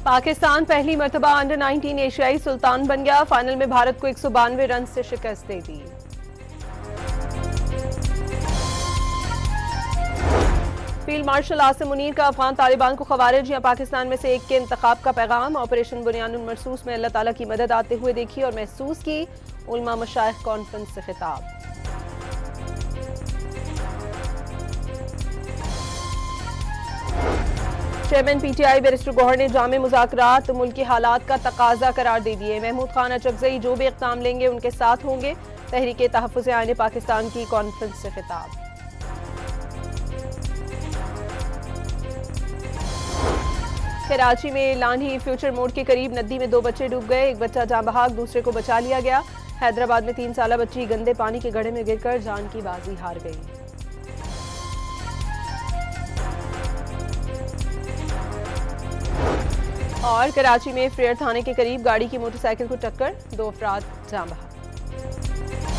पाकिस्तान पहली मर्तबा अंडर 19 एशियाई सुल्तान बन गया। फाइनल में भारत को 192 रन से शिकस्त दे दी। फील्ड मार्शल आसिम मुनीर का अफगान तालिबान को खवारिज या पाकिस्तान में से एक के इंतखाब का पैगाम। ऑपरेशन बुनियानुल मरसूस में अल्लाह ताला की मदद आते हुए देखी और महसूस की। उलमा मशाइख कॉन्फ्रेंस से खिताब। चेयरमैन पीटीआई बैरिस्टर गौहर ने जामे मुज़ाकरात मुल्क के हालात का तकाजा करार दे दिए। महमूद खान अचकज़ई जो भी इक़दाम लेंगे उनके साथ होंगे। तहरीके तहफ़्फ़ुज़ आईन पाकिस्तान की कॉन्फ्रेंस से खिताब। कराची में लानी फ्यूचर मोड के करीब नदी में 2 बच्चे डूब गए। एक बच्चा जान बहाक, दूसरे को बचा लिया गया। हैदराबाद में 3 साला बच्ची गंदे पानी के गड्ढे में गिरकर जान की बाजी हार गई। और कराची में फ्रेयर थाने के करीब गाड़ी की मोटरसाइकिल को टक्कर, 2 अफराद जान बहक।